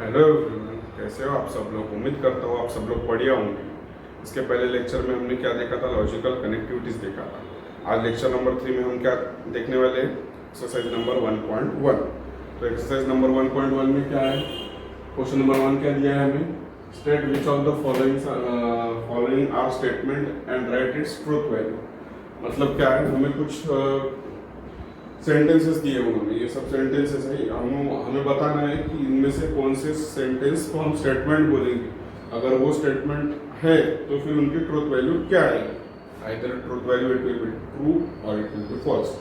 Hello everyone, कैसे हो आप सब लोग। उम्मीद करता हूँ आप सब लोग बढ़िया होंगे। इसके पहले लेक्चर में हमने क्या देखा था, लॉजिकल कनेक्टिविटीज देखा था। आज लेक्चर नंबर 3 में हम क्या देखने वाले हैं, एक्सरसाइज नंबर 1.1। तो एक्सरसाइज नंबर 1.1 में क्या है, क्वेश्चन नंबर 1 क्या दिया है हमें, state which of the following are statement and write its truth value. मतलब क्या है, हमें कुछ सेंटेंसेस दिए उन्होंने, ये सब सेंटेंसेस है, हमें बताना है कि इनमें से कौन से सेंटेंस को हम स्टेटमेंट बोलेंगे। अगर वो स्टेटमेंट है तो फिर उनकी ट्रूथ वैल्यू क्या है, either truth value it will be true और इट विल बी फॉल्स।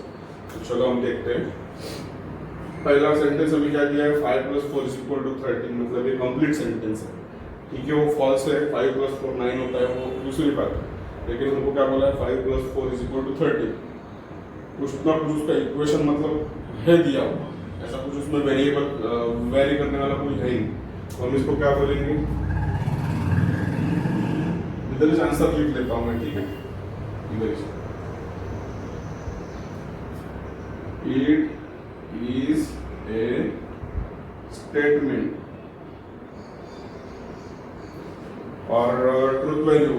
तो चलो हम देखते हैं। पहला सेंटेंस हमें क्या दिया है, 5 + 4 = 13, मतलब ये कंप्लीट सेंटेंस है। ठीक है, वो फॉल्स है, 5 + 4 9 होता है, वो दूसरी बात है। लेकिन हमको क्या बोला है, 5 + 4 = 13। कुछ ना कुछ उसका इक्वेशन मतलब है दिया हुआ, ऐसा कुछ उसमें वेरिएबल वेरी करने वाला कोई है ही। तो हम इसको क्या बोलेंगे, इधर से आंसर लिख लेता हूँ मैं, ठीक है। इधर से इट इज ए स्टेटमेंट और ट्रूथ वैल्यू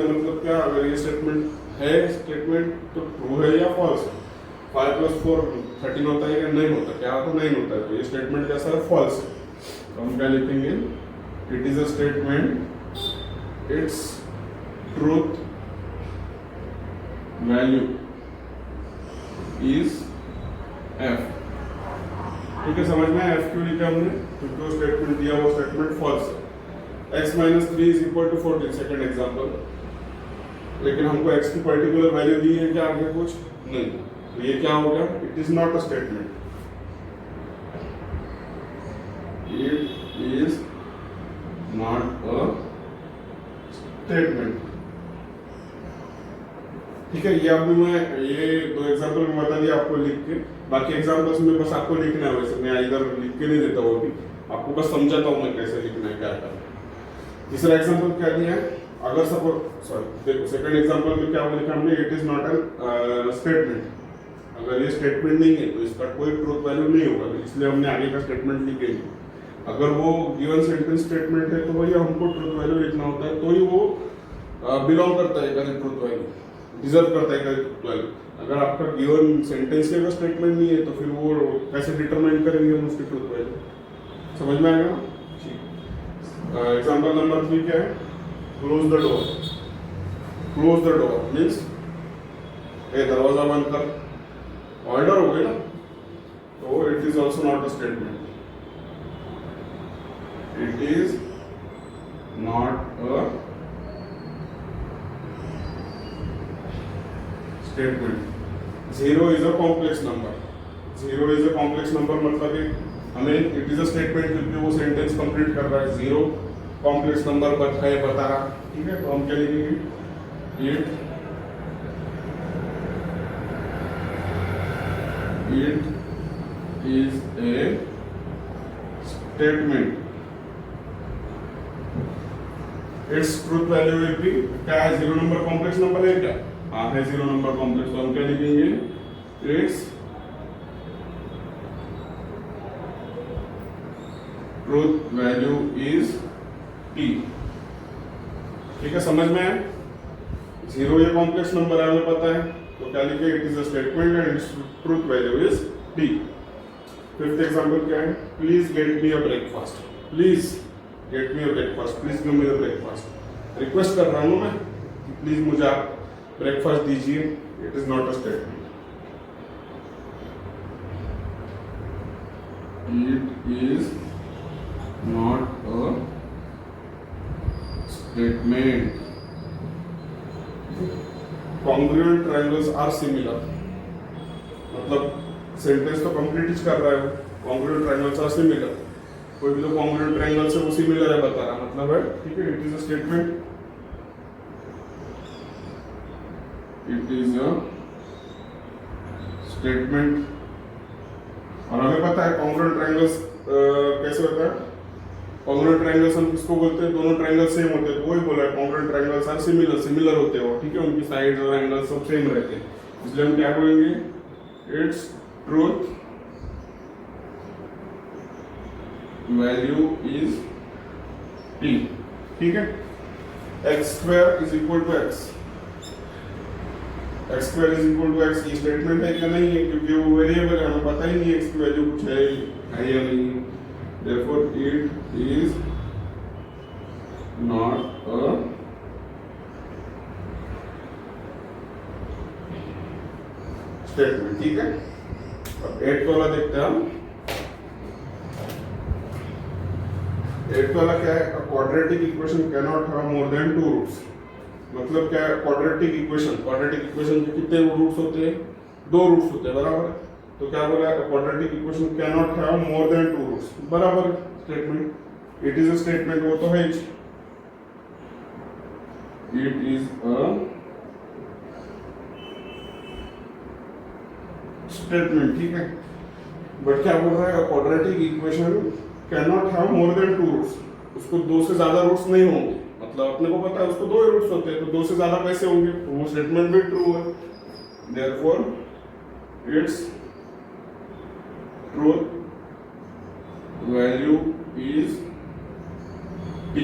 मतलब क्या, अगर ये स्टेटमेंट है, स्टेटमेंट तो ट्रू है या फॉल्स है। 5 + 4 13 होता है या नहीं होता, क्या होता नहीं होता है, तो ये स्टेटमेंट कैसा है, फॉल्स है। तो हम क्या लिखेंगे, it is a statement, it's truth value is F. ठीक है, समझ में आया एफ क्यों लिखा हमने, क्योंकि वो स्टेटमेंट दिया वो स्टेटमेंट फॉल्स है। x - 3 = 14, second example. लेकिन हमको x की पर्टिकुलर वैल्यू दी है क्या, आगे कुछ नहीं, तो ये क्या हो गया, it is not a statement, it is not a statement. ठीक है, ये अभी मैं ये 2 एग्जांपल में बता दिया आपको लिख के, बाकी एग्जांपल्स में बस आपको लिखना है। वैसे मैं इधर लिख के नहीं देता हूँ, अभी आपको बस समझाता हूँ मैं कैसे लिखना है, क्या करना है। तीसरा एग्जांपल क्या दिया है, अगर सपोज देखो सेकंड एग्जांपल में क्या लिखा हमने, it is not an statement. अगर ये स्टेटमेंट नहीं है तो इसका कोई ट्रूथ वैल्यू नहीं होगा, इसलिए हमने आगे का स्टेटमेंट लिखे नहीं। अगर वो गिवन सेंटेंस स्टेटमेंट है तो वही हमको ट्रूथ वैल्यू लिखना होता है, तो ही वो बिलोंग करता है कभी ट्रूथ वैल्यू, डिजर्व करता है कभी ट्रूथ वैल्यू। अगर आपका गिवन सेंटेंस के अगर स्टेटमेंट नहीं है तो फिर वो कैसे डिटरमाइन करेंगे हम उसकी ट्रूथ वैल्यू। समझ में आएगा। एग्जाम्पल नंबर 3 क्या है, close the door. Close the door means दरवाजा बंद कर, ऑर्डर हो गया ना, तो it is also not a statement, it is not a statement. 0 is a complex number, 0 is a complex number मतलब हमें इट इज अ स्टेटमेंट क्योंकि वो सेंटेंस कंप्लीट कर रहा है। 0 कॉम्प्लेक्स नंबर बता रहा, ठीक है। तो हम क्या लिखेंगे, it is a statement, it's truth value will be, क्या है, 0 नंबर कॉम्प्लेक्स नंबर है क्या, हाँ है 0 नंबर कॉम्प्लेक्स। तो हम क्या लिखेंगे, it's truth value is T. ठीक है, समझ में आया। 0 ये कॉम्प्लेक्स नंबर है हमें पता है, तो क्या लिखे, it is a statement and it's truth value is T. Fifth example क्या है, please get me a breakfast. Please get me a breakfast, please give me a breakfast. Request कर रहा हूं मैं कि प्लीज मुझे आप ब्रेकफास्ट दीजिए, it is not a statement, it is not a statement. Congruent triangles are similar, मतलब sentence तो कंप्लीट ही कर रहा है, कॉन्ग्रुएंट ट्रायंगल्स आर सिमिलर, कोई भी तो कॉन्ग्रुएंट ट्रायंगल से वो सिमिलर है बता रहा, मतलब है, ठीक है। It is a statement, it is a statement. और हमें पता है कॉन्ग्रुएंट ट्रायंगल्स कैसे होता है, कॉन्ग्रुएंट ट्रायंगल्स हम किसको बोलते हैं, दोनों ट्रायंगल सेम होते हैं, तो वही बोला है कॉन्ग्रुएंट ट्रायंगल्स आर सिमिलर होते हैं वो, ठीक है, उनकी साइड्स और एंगल्स सब सेम रहते हैं, इसलिए हम क्या बोलेंगे, its truth value is t, ठीक है। x square is equal to x, x square is equal to x, ये स्टेटमेंट है क्या नहीं है, क्योंकि वो वेरिएबल है, हमें पता ही नहीं है x की वैल्यू कुछ है या नहीं। Therefore it is not a statement, ठीक है। अब 8 वाला देखते हैं हम। 8 वाला क्या है, quadratic equation can not have more than 2 roots. मतलब क्या है क्वाड्रेटिक इक्वेशन, क्वाड्रेटिक इक्वेशन के कितने रूट्स होते हैं, 2 रूट्स होते हैं, बराबर। तो क्या बोला है, quadratic equation can not have more than 2 roots, बराबर statement. It is a statement, वो तो है, इट इज अ स्टेटमेंट, ठीक है। बट क्या बोल रहा है, quadratic equation can not have more than 2 roots, उसको 2 से ज्यादा रूट्स नहीं होंगे। मतलब अपने को पता है उसको 2 रूट्स होते हैं, तो 2 से ज्यादा कैसे होंगे, तो वो स्टेटमेंट भी ट्रू है। Therefore it's truth value is t।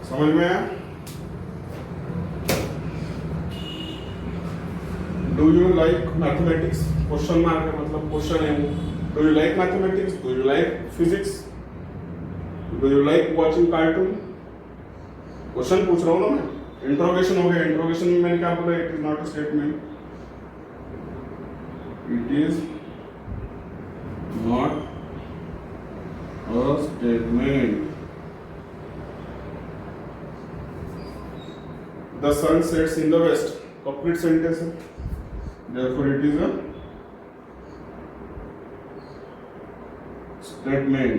समझ में आया? Do you like mathematics, question mark है, मतलब क्वेश्चन है वो। Do you like mathematics, do you like physics, do you like watching cartoon, question पूछ रहा हूँ ना मैं। इंट्रोगेशन हो गया, इंट्रोगेशन में मैंने क्या बोला, it is not a statement, it is not a statement. The sun sets in the west, complete sentence है, therefore it is a statement।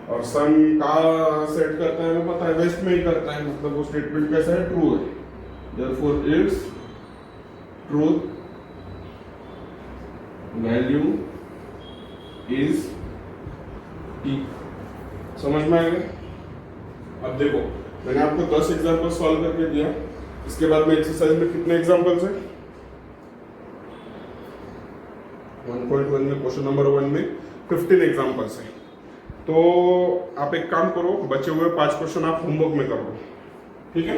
और सन का सेट करता है, हमें पता है वेस्ट में ही करता है, मतलब वो स्टेटमेंट कैसा है, ट्रू है। therefore its truth value is t। समझ में आएगा? अब देखो, मैंने आपको 10 एग्जाम्पल सॉल्व करके दिया, इसके बाद में एक्सरसाइज में कितने एग्जाम्पल्स हैं, 1.1 में, क्वेश्चन नंबर 1 में 15 एग्जाम्पल्स हैं। तो आप एक काम करो, बचे हुए 5 क्वेश्चन आप होमवर्क में कर लो, ठीक है।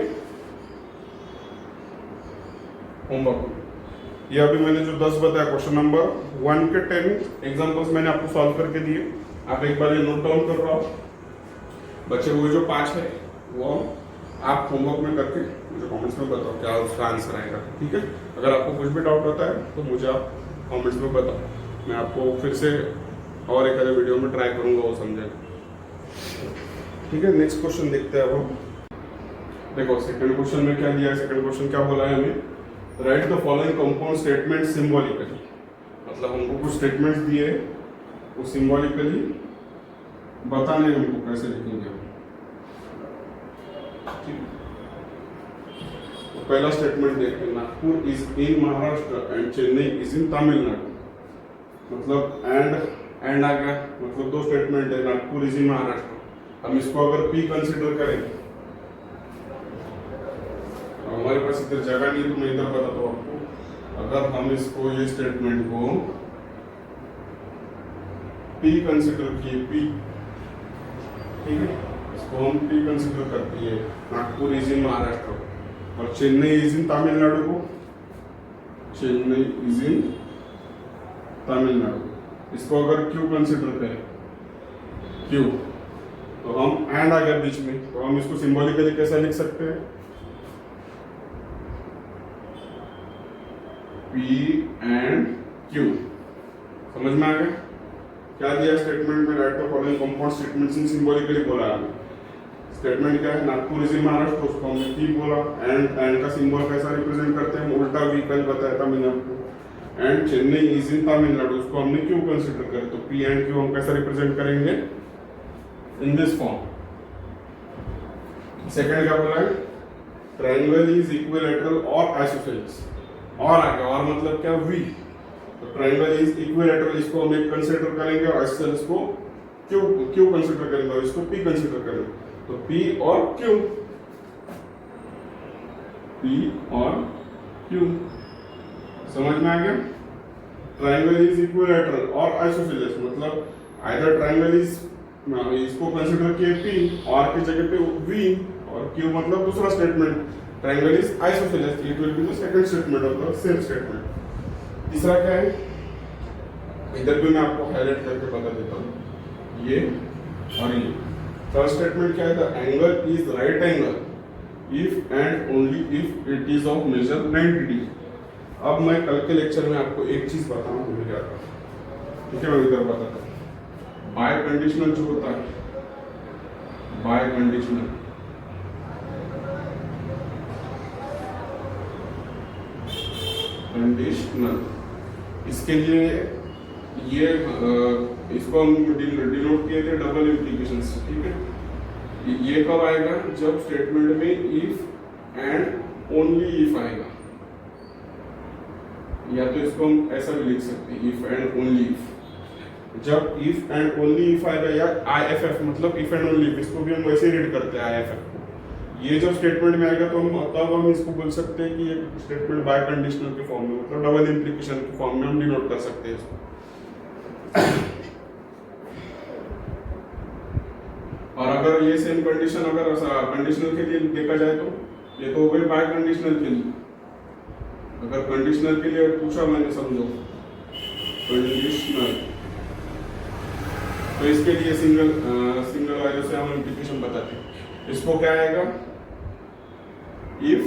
होमवर्क ये अभी मैंने जो 10 बताया, क्वेश्चन नंबर 1 के 10 एग्जाम्पल्स मैंने आपको सॉल्व करके दिए, आप एक बार ये नोट डाउन कर रहा हो। बचे हुए जो 5 है वो आप होमवर्क में करके मुझे कमेंट्स में बताओ क्या उसका आंसर आएगा, ठीक है। अगर आपको कुछ भी डाउट होता है तो मुझे आप कमेंट्स में बताओ, मैं आपको फिर से और एक अलग वीडियो में ट्राई करूंगा वो समझेगा, ठीक है। नेक्स्ट क्वेश्चन देखते हैं अब हम। देखो सेकंड क्वेश्चन में क्या दिया है, सेकंड क्वेश्चन क्या बोला है हमें, right the following compound statement symbolically. मतलब हमको कुछ स्टेटमेंट्स दिए, वो सिंबॉलिकली बताने हैं हमको कैसे लिखेंगे हम, ठीक है। तो पहला स्टेटमेंट देखते हैं, Nagpur is in Maharashtra and Chennai is in Tamil Nadu. मतलब एंड आ गया, मतलब 2 स्टेटमेंट है, नागपुर इज इन महाराष्ट्र। हम इसको अगर पी कंसिडर करें, हमारे पास इधर जगह नहीं, तो मैं इधर बताता हूँ आपको। अगर हम इसको, ये स्टेटमेंट को पी कंसिडर किए, पी, ठीक है, इसको हम पी कंसिडर करती है, नागपुर इज इन महाराष्ट्र, और चेन्नई इज इन तमिलनाडु को, चेन्नई इज इन तमिलनाडु, इसको अगर क्यू कंसिडर करें, क्यू, तो हम एंड आ गया बीच में, तो हम इसको सिंबॉलिकली कैसा लिख सकते हैं, पी एंड क्यू। समझ में आ गया? क्या दिया स्टेटमेंट में, right the following compound statements in symbolically बोला है। स्टेटमेंट क्या है, नागपुर इज इन महाराष्ट्र, उसको हमने पी बोला, एंड का सिंबल कैसा रिप्रेजेंट करते हैं, उल्टा वी कल बताया था मैंने आपको। And Chennai is in Tamil Nadu, उसको हमने क्यू कंसिडर करें, तो पी एंड क्यू हम कैसा रिप्रेजेंट करेंगे, इन दिस फॉर्म। सेकंड क्या बोला है, ट्रायंगल इज इक्विलैटरल और आइसोसेलेस, और आगे और मतलब क्या, वी। तो ट्रायंगल इज इक्विलैटरल, इसको हम एक कंसीडर करेंगे, और आइसोसेलेस को क्यू कंसीडर करेंगे, और इसको पी कंसीडर करेंगे। तो पी और क्यू, पी और क्यू। समझ में आ गया? ट्राइंगल इज इक्विलैटरल और आइसोसेलेस, मतलब आइदर ट्राइंगल इज, इसको कंसीडर किए P और की जगह पे V और Q, मतलब दूसरा statement triangle is isosceles, it will be the second statement of the same statement. तीसरा क्या है, इधर भी मैं आपको हाईलाइट करके बता देता हूँ, ये और ये। फर्स्ट स्टेटमेंट क्या है, the angle is right angle if and only if it is of measure 90 degree. अब मैं कल के लेक्चर में आपको एक चीज बताऊं भूल गया था, ठीक है, मैं इधर बताता हूँ। बाय कंडीशनल जो होता है, बाय कंडीशनल इसके लिए ये इसको हम डिनोट किए थे डबल इम्प्लीकेशन से, ठीक है। ये कब आएगा, जब स्टेटमेंट में इफ एंड ओनली इफ आएगा, या तो इसको हम ऐसा भी लिख सकते हैं, इफ एंड ओनली इफ। जब इफ एंड ओनली इफ आएगा, या IFF मतलब इफ एंड ओनली इफ, इसको भी हम वैसे ही रीड करते हैं IFF को। ये जब स्टेटमेंट में आएगा तो हम इसको बोल सकते हैं कि ये स्टेटमेंट बाय कंडीशनल के फॉर्म में, मतलब डबल इम्प्लीकेशन के फॉर्म में हम डिनोट कर सकते हैं इसको। और अगर ये सेम कंडीशन अगर कंडीशनल के लिए देखा जाए तो ये तो हो गई बाय कंडीशनल के लिए। अगर कंडीशनल के लिए पूछा मैंने, समझो कंडीशनल, तो इसके लिए सिंगल वैल्यू से हम इम्प्लीकेशन बताते हैं। इसको क्या आएगा, इफ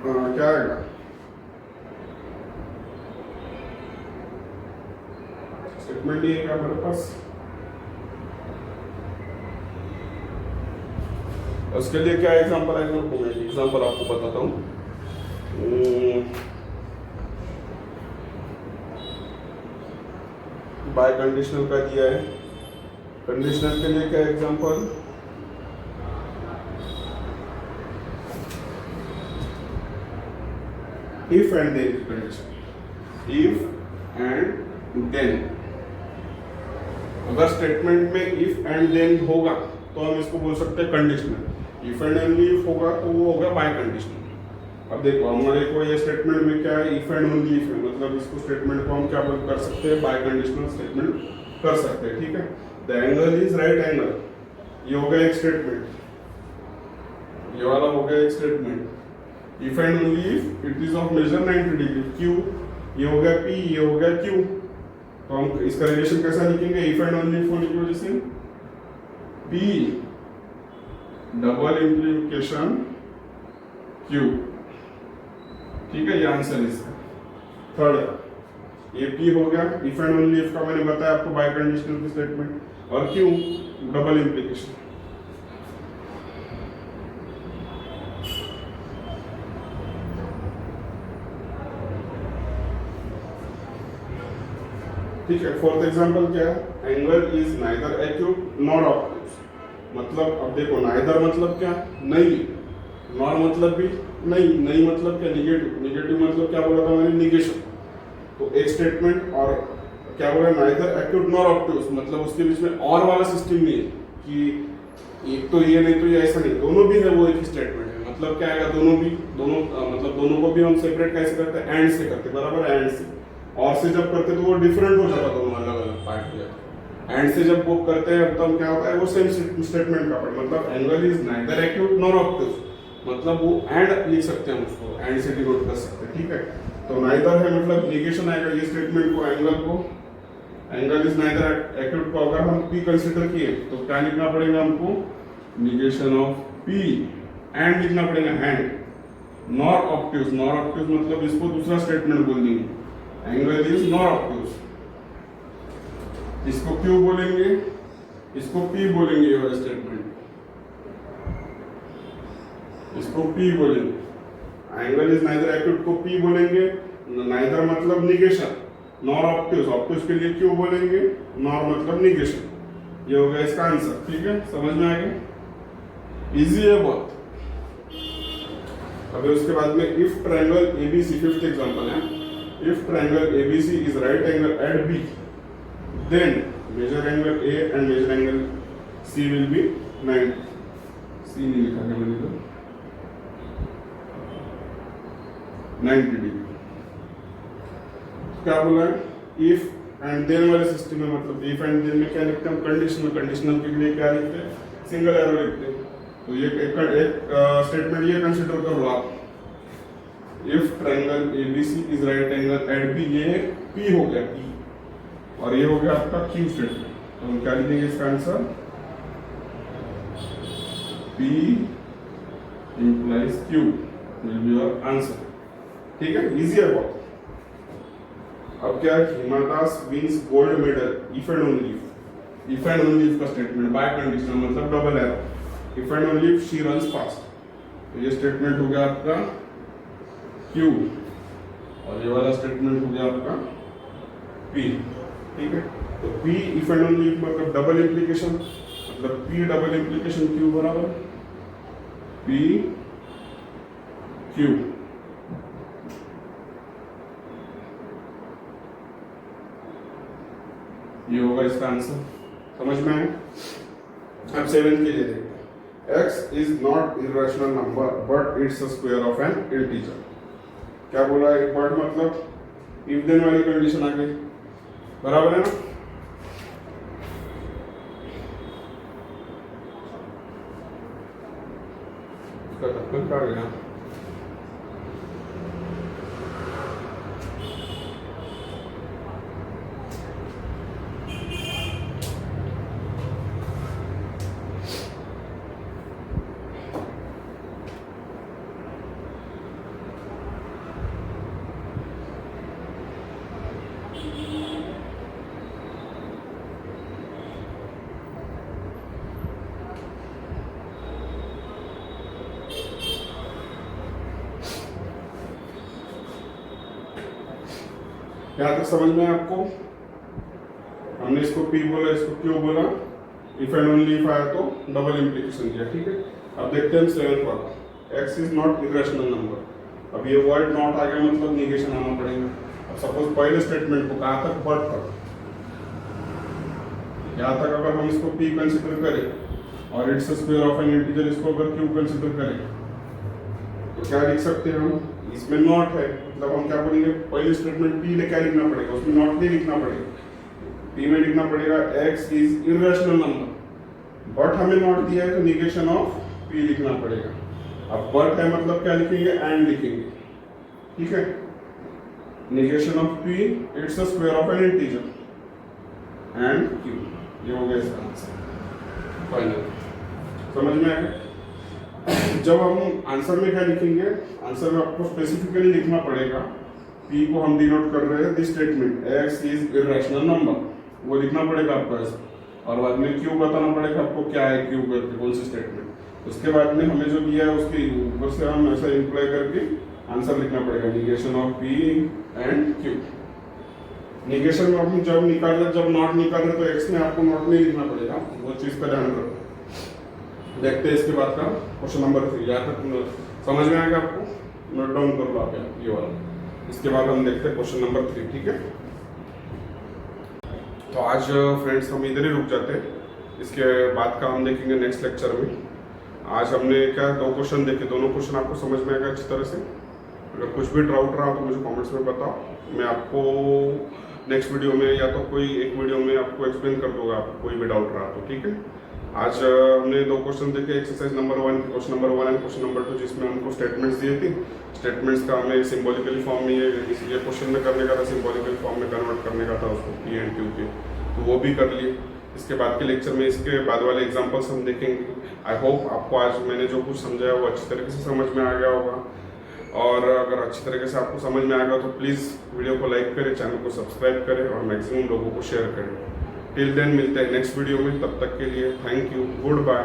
क्या आएगा, स्टेटमेंट ये क्या हमारे पास, उसके लिए क्या एग्जांपल आएगा, मैं एग्जांपल आपको बताता हूँ। बाय कंडीशनल का दिया है, कंडीशनल के लिए क्या example, if and then condition, if and then. अगर स्टेटमेंट में इफ एंड देन होगा तो हम इसको बोल सकते हैं conditional, if and only if होगा तो वो होगा बाय कंडीशनल। अब देखो हमारे को ये स्टेटमेंट में क्या है, इफ एंड ओनली इफ है, मतलब इसको स्टेटमेंट को हम क्या बोल कर सकते हैं, बाय कंडीशनल स्टेटमेंट कर सकते हैं, ठीक है। The angle is right angle, ये हो गया एक स्टेटमेंट, ये वाला हो गया एक statement. If and only if it is of measure 90 degree, q, ये हो गया P, ये हो गया Q। तो हम इसका रिलेशन कैसा लिखेंगे, इफ एंड ओनली इफ होने की वजह से P डबल इम्प्लीकेशन Q, ठीक है, ये आंसर इसका। थर्ड ये P हो गया, इफ एंड ओनली इफ का मैंने बताया आपको बाय कंडीशनल की स्टेटमेंट, और Q डबल इम्प्लीकेशन। ठीक है, फोर्थ एग्जांपल क्या है, angle is neither acute nor obtuse. मतलब अब देखो, नाइदर मतलब क्या, नहीं, नॉर मतलब भी नहीं मतलब क्या, निगेटिव मतलब क्या बोला था मैंने, निगेशन। तो एक स्टेटमेंट और क्या बोला, नाइदर एक्यूट नॉर ऑब्ट्यूज, मतलब उसके बीच में और वाला सिस्टम नहीं है कि एक तो ये नहीं तो ये, ऐसा नहीं, दोनों भी है, वो एक ही स्टेटमेंट है। मतलब क्या आएगा, मतलब दोनों को भी हम सेपरेट कैसे करते हैं, एंड से करते, बराबर, एंड से। और से जब करते तो वो डिफरेंट हो जाता, दोनों अलग अलग पार्ट हो जाता। एंड से जब वो करते हैं तब क्या होता है, वो सेम स्टेटमेंट का, मतलब angle is neither acute nor obtuse, मतलब वो एंड लिख सकते हैं, उसको एंड से डिनोट कर सकते हैं, ठीक है। तो नाइदर है मतलब निगेशन आएगा ये स्टेटमेंट को, एंगल इज नाइदर एक्यूट को अगर हम P कंसीडर किए तो क्या लिखना पड़ेगा हमको, निगेशन ऑफ P, एंड लिखना पड़ेगा, एंड नॉर ऑब्ट्यूज मतलब इसको दूसरा स्टेटमेंट बोल देंगे, एंगल इज नॉर ऑब्ट्यूज। इसको Q बोलेंगे, इसको P बोलेंगे, ये वाला स्टेटमेंट, इसको P बोलेंगे। एंगल इज नाइदर एक्यूट को P बोलेंगे, नाइदर मतलब निगेशन, नॉर ऑब्ट्यूज के लिए Q बोलेंगे, नॉर मतलब निगेशन। ये हो गया इसका आंसर, ठीक है, समझ में आ गया, इजी है बहुत। अभी उसके बाद में if triangle ABC, fifth example है, if triangle ABC is right angle at B, then measure angle A and measure angle C will be 90, C नहीं लिखा है मैंने तो, 90 डिग्री। क्या बोला है, इफ एंड देन वाले सिस्टम में, मतलब इफ एंड देन में क्या लिखते हैं, कंडीशनल, कंडीशनल के लिए क्या लिखते हैं, सिंगल एरो लिखते हैं। तो ये एक स्टेटमेंट ये कंसीडर कर लो आप, if triangle ABC is right angle at B, ये पी हो गया, पी, और ये हो गया आपका क्यू स्टेटमेंट। तो हम क्या लिखेंगे इसका answer, P implies Q will be your answer. ठीक है, इजी है बहुत। अब क्या, Hima Das wins gold medal if and only if, if and only if का स्टेटमेंट बाय कंडीशन, मतलब double arrow, if and only if she runs fast. तो ये स्टेटमेंट हो गया आपका क्यू, और ये वाला स्टेटमेंट हो गया आपका पी। ठीक है, तो P if and only if मतलब डबल इंप्लीकेशन, मतलब पी डबल इंप्लीकेशन क्यू बराबर पी क्यू। ये होगा इसका आंसर, समझ में आए। अब 7 के लिए देखते हैं, x is not irrational number but it's a square of N integer. क्या बोला है, बट मतलब इफ देन वाली कंडीशन आ गई, बराबर है ना। इसका ढक्कन काट गया। यहाँ तक समझ में आपको, हमने इसको P बोला, इसको Q बोला, इफ एंड ओनली इफ आया तो डबल इंप्लीकेशन दिया। ठीक है, अब देखते हैं 7 वाला, x is not irrational number. अब ये वर्ड नॉट आ गया, मतलब निगेशन आना पड़ेगा। अब सपोज पहले स्टेटमेंट को कहा तक बट तक, यहाँ तक अगर हम इसको P कंसिडर करें और its square of N integer, इसको अगर Q कंसिडर करें तो क्या लिख सकते हैं हम, इसमें नॉट है, मतलब हम क्या बोलेंगे, पहले स्टेटमेंट पी में क्या लिखना पड़ेगा, उसमें नॉट नहीं लिखना पड़ेगा, पी में लिखना पड़ेगा x is irrational number, but हमें नॉट दिया है तो निगेशन ऑफ पी लिखना पड़ेगा। अब बट है मतलब क्या लिखेंगे, एंड लिखेंगे। ठीक है, negation of P it's a square of N integer and Q, ये हो गया इसका आंसर फाइनल। समझ में आएगा। जब हम आंसर में क्या लिखेंगे, आंसर में आपको स्पेसिफिकली लिखना पड़ेगा, P को हम डिनोट कर रहे हैं this statement x is irrational number, वो लिखना पड़ेगा आपको ऐसा, और बाद में Q बताना पड़ेगा आपको क्या है Q करके, कौन सी स्टेटमेंट। उसके बाद में हमें जो दिया है उसके ऊपर से हम ऐसा इंप्लाई करके आंसर लिखना पड़ेगा, negation of P and Q। Negation में हम जब निकाल रहे, जब नॉट निकाल रहे तो x में आपको नॉट नहीं लिखना पड़ेगा, वो चीज का ध्यान रखो। देखते हैं इसके बाद का क्वेश्चन नंबर 3, यहाँ तक समझ में आएगा आपको, नोट डाउन कर लो आप ये वाला। इसके बाद हम देखते हैं क्वेश्चन नंबर 3। ठीक है, तो आज फ्रेंड्स हम इधर ही रुक जाते हैं, इसके बाद का हम देखेंगे नेक्स्ट लेक्चर में। आज हमने क्या 2 क्वेश्चन देखे, दोनों क्वेश्चन आपको समझ में आएगा अच्छी तरह से। अगर कुछ भी डाउट रहा तो मुझे कमेंट्स में बताओ, मैं आपको नेक्स्ट वीडियो में या तो कोई एक वीडियो में आपको एक्सप्लेन कर दूंगा, आपको कोई भी डाउट रहा तो। ठीक है, आज हमने 2 क्वेश्चन देखे, exercise number 1, question number 1 and question number 2, जिसमें हमको स्टेटमेंट्स दिए थे। स्टेटमेंट्स का हमें सिंबॉलिकली फॉर्म में ये क्वेश्चन में करने का था, सिंबॉलिकल फॉर्म में कन्वर्ट करने का था उसको P एंड Q के, तो वो भी कर लिए। इसके बाद के लेक्चर में इसके बाद वाले एग्जाम्पल्स हम देखेंगे। आई होप आपको आज मैंने जो कुछ समझाया वो अच्छी तरीके से समझ में आ गया होगा, और अगर अच्छी तरीके से आपको समझ में आएगा तो प्लीज़ वीडियो को लाइक करें, चैनल को सब्सक्राइब करें और मैक्सिमम लोगों को शेयर करें। टिल देन मिलते हैं नेक्स्ट वीडियो में, तब तक के लिए थैंक यू, गुड बाय।